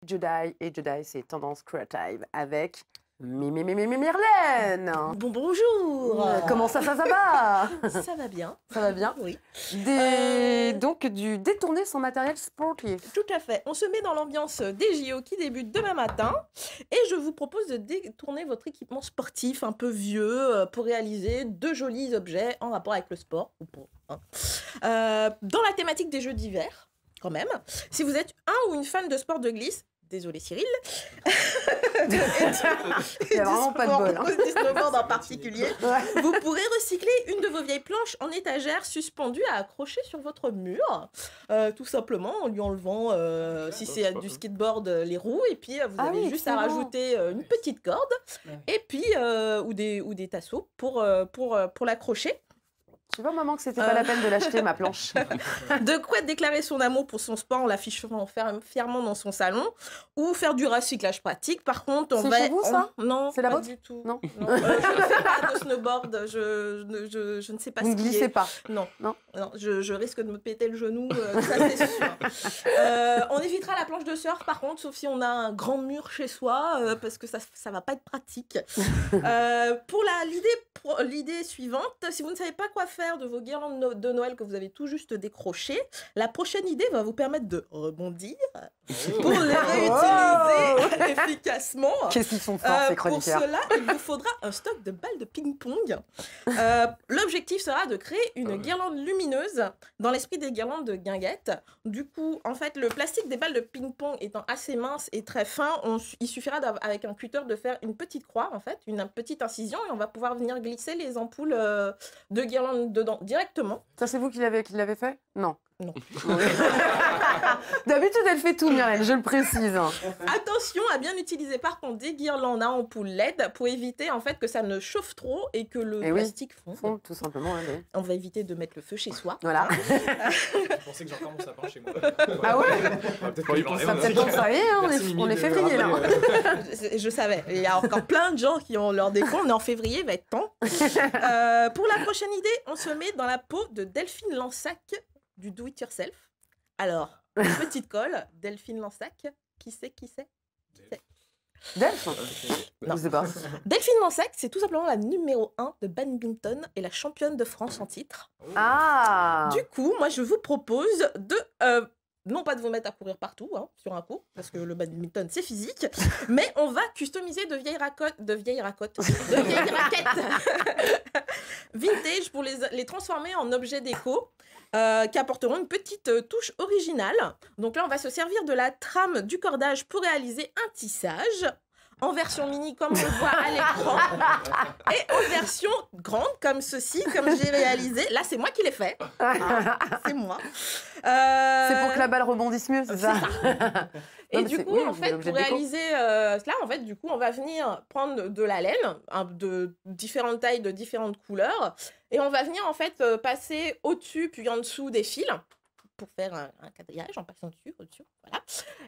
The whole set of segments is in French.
Jedi et Jedi, c'est Tendance Creative avec Myrlène. Bonjour. Comment ça va? Ça va bien. Ça va bien? Oui. Donc, du détourner son matériel sportif. Tout à fait. On se met dans l'ambiance des JO qui débutent demain matin et je vous propose de détourner votre équipement sportif un peu vieux pour réaliser de jolis objets en rapport avec le sport. Dans la thématique des jeux d'hiver, quand même. Si vous êtes un ou une fan de sport de glisse, désolé Cyril. Il n'y a vraiment pas de bol. Du snowboard en particulier. Ouais. Vous pourrez recycler une de vos vieilles planches en étagère suspendue à accrocher sur votre mur. Tout simplement en lui enlevant, si c'est du skateboard, les roues. Et puis vous avez juste à rajouter une petite corde. Et puis, ou des tasseaux pour l'accrocher. Tu vois, maman, que c'était pas la peine de l'acheter, ma planche. De quoi déclarer son amour pour son sport en l'affichant fièrement dans son salon ou faire du recyclage pratique. Par contre, on va... C'est chez vous, ça? Non, c'est la pas vôtre? du tout. Non. Je ne fais pas de snowboard. Je ne sais pas Vous ce ne qui glissez est. pas? Non. Non. Je risque de me péter le genou, ça c'est sûr. On évitera la planche de surf, par contre, sauf si on a un grand mur chez soi, parce que ça va pas être pratique. Pour l'idée suivante, si vous ne savez pas quoi faire de vos guirlandes de Noël que vous avez tout juste décrochées, la prochaine idée va vous permettre de rebondir pour les réutiliser efficacement. Qu'est-ce qu'ils sont forts, ces chroniqueurs. Pour cela, il vous faudra un stock de balles de ping-pong. L'objectif sera de créer une guirlande lumineuse dans l'esprit des guirlandes de guinguettes. Du coup, en fait, le plastique des balles de ping-pong étant assez mince et très fin, il suffira avec un cutter de faire une petite croix, en fait, une petite incision, et on va pouvoir venir glisser les ampoules de guirlande dedans directement. Ça, c'est vous qui l'avez fait? Non. Non. D'habitude, elle fait tout, Myrlène, je le précise. Attention à bien utiliser par contre des guirlandes à ampoule LED pour éviter en fait que ça ne chauffe trop et que le plastique fonde. Tout simplement. Oui. On va éviter de mettre le feu chez soi. Voilà. Je pensais que j'entends mon sapin chez moi. Ah ouais? Ça peut-être donc ça y est, hein, on est février là. Je savais. Il y a encore plein de gens qui ont leur déco. On est en février, il va être temps. Pour la prochaine idée, on se met dans la peau de Delphine Lansac du Do It Yourself. Alors, petite colle, Delphine Lansac. Qui c'est? Delph? Non. Je sais pas. Delphine Lansac, c'est tout simplement la numéro 1 de badminton et la championne de France en titre. Ah. Du coup, moi, je vous propose de... non pas de vous mettre à courir partout, hein, sur un coup, parce que le badminton, c'est physique, mais on va customiser de vieilles raquettes vintage pour les transformer en objets déco qui apporteront une petite touche originale. Donc là, on va se servir de la trame du cordage pour réaliser un tissage en version mini comme on le voit à l'écran et en version grande comme ceci, comme j'ai réalisé. Là, c'est moi qui l'ai fait. C'est moi. C'est pour que la balle rebondisse mieux, c'est ça? Et du coup, en fait, pour réaliser cela, en fait, du coup, on va venir prendre de la laine de différentes tailles, de différentes couleurs, et on va venir en fait passer au-dessus puis en dessous des fils pour faire un quadrillage en passant dessus, au-dessus, voilà.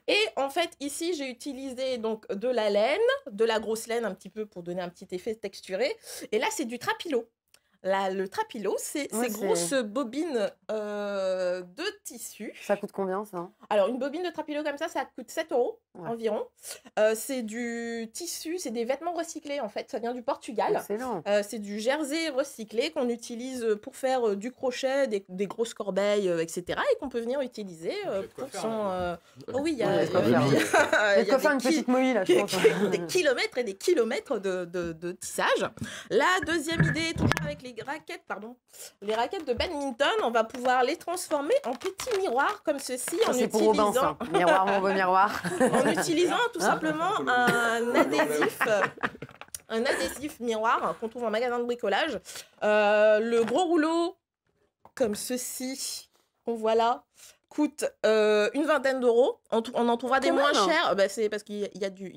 Et en fait, ici, j'ai utilisé donc de la laine, de la grosse laine un petit peu pour donner un petit effet texturé. Et là, c'est du trapilo. Là, le trapilo, c'est ces grosses bobines de tissu. Ça coûte combien, ça? Alors, une bobine de trapilo comme ça coûte 7 € environ. C'est du tissu, c'est des vêtements recyclés, en fait. Ça vient du Portugal. Excellent. C'est du jersey recyclé qu'on utilise pour faire du crochet, des grosses corbeilles, etc. Et qu'on peut venir utiliser pour son... Oh oui, il y a quoi faire une petite moïe, là, je pense. Des kilomètres et des kilomètres de tissage. La deuxième idée, toujours avec les raquettes de badminton, on va pouvoir les transformer en petits miroirs comme ceci en utilisant... C'est pour Robin, ça. Miroir, mon beau miroir. En utilisant tout simplement un adhésif miroir qu'on trouve en magasin de bricolage. Le gros rouleau, comme ceci, qu'on voit là, coûte une vingtaine d'euros. On en trouvera des moins chers. C'est parce qu'il y a du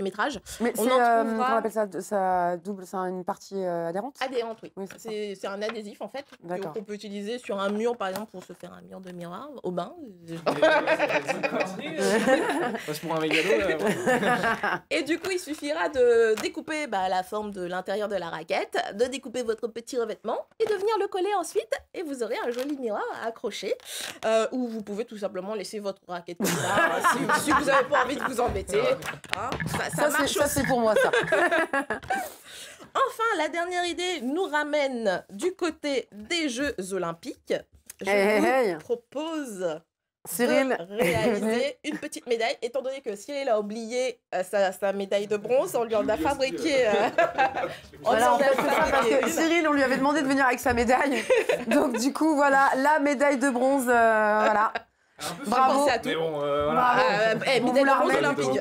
métrage. Mais on en trouvera... on appelle ça double, c'est une partie adhérente? Adhérente, oui. Oui, c'est un adhésif, en fait, qu'on peut utiliser sur un mur, par exemple, pour se faire un mur de miroir au bain. Passe pour un mégalo. Et du coup, il suffira de découper la forme de l'intérieur de la raquette, de découper votre petit revêtement et de venir le coller ensuite. Et vous aurez un joli miroir à accrocher où vous vous pouvez tout simplement laisser votre raquette comme ça, si vous n'avez pas envie de vous embêter. Hein, ça marche. Ça, c'est pour moi, ça. Enfin, la dernière idée nous ramène du côté des Jeux Olympiques. Je vous propose Cyril de réaliser une petite médaille, étant donné que Cyril a oublié sa médaille de bronze, on lui en a fabriqué. Voilà, on fait ça parce que Cyril, on lui avait demandé de venir avec sa médaille. Donc du coup, voilà, la médaille de bronze, voilà. Bravo. À tout. Mais bon, voilà. Médaille de bronze olympique.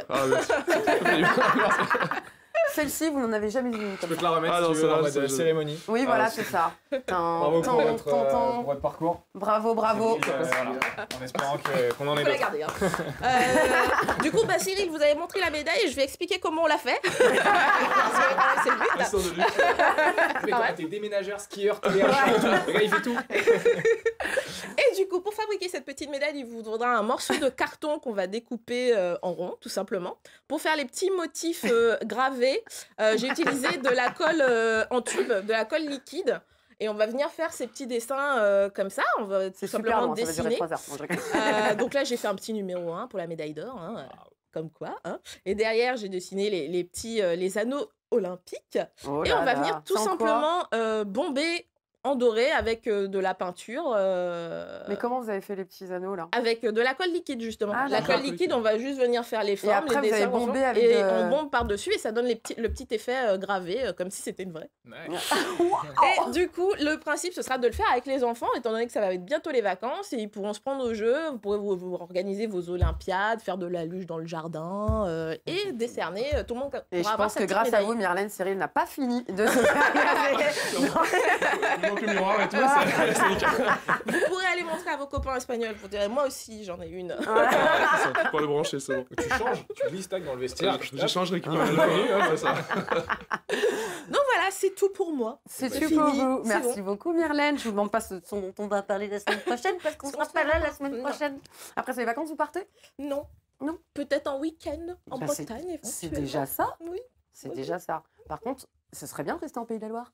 Celle-ci, vous n'en avez jamais vu une Je comme peux ça. te la remettre si tu veux, en mode cérémonie. Oui, voilà, c'est ça. Bravo pour votre parcours. Bravo. Voilà. En espérant qu'on en ait Faut la d'autres. garder. Du coup, Cyril, vous avez montré la médaille et je vais expliquer comment on l'a fait. C'est le but. Histoire de lutte. Mais quand t'es déménageur, skieur, TDH, le gars il fait tout. Et du coup, pour fabriquer cette petite médaille, il vous faudra un morceau de carton qu'on va découper en rond, tout simplement. Pour faire les petits motifs gravés, j'ai utilisé de la colle en tube, de la colle liquide. Et on va venir faire ces petits dessins comme ça. On va tout simplement dessiner. Ça va durer 3 heures. Donc là, j'ai fait un petit numéro 1 pour la médaille d'or. Comme quoi. Et derrière, j'ai dessiné les petits les anneaux olympiques. Oh et on va venir tout simplement bomber en doré avec de la peinture. Mais comment vous avez fait les petits anneaux là? Avec de la colle liquide justement. Ah, la colle liquide, on va juste venir faire les formes, et après, les dessins, vous avez bombé avec et on bombe par-dessus et ça donne le petit effet gravé comme si c'était une vraie. Et du coup, le principe ce sera de le faire avec les enfants étant donné que ça va être bientôt les vacances et ils pourront se prendre au jeu, vous pourrez vous organiser vos olympiades, faire de la luge dans le jardin et décerner tout le monde. Et je pense que grâce à vous, Myrlène, Cyril n'a pas fini de se faire Il manque le miroir et tout, c'est nickel. Vous pourrez aller montrer à vos copains espagnols pour dire moi aussi j'en ai une. Pour pas le brancher, c'est bon. Tu changes, tu glisses tac dans le vestiaire. J'échange, récupère le menu, ça. Donc voilà, c'est tout pour moi. C'est tout pour vous. Merci beaucoup, Myrlène. Je vous demande pas ce dont on va parler la semaine prochaine parce qu'on sera pas là la semaine prochaine. Après, c'est les vacances, vous partez? Non. Non. Peut-être en week-end en Bretagne. C'est déjà ça? Oui. C'est déjà ça. Par contre, ce serait bien de rester en Pays de la Loire.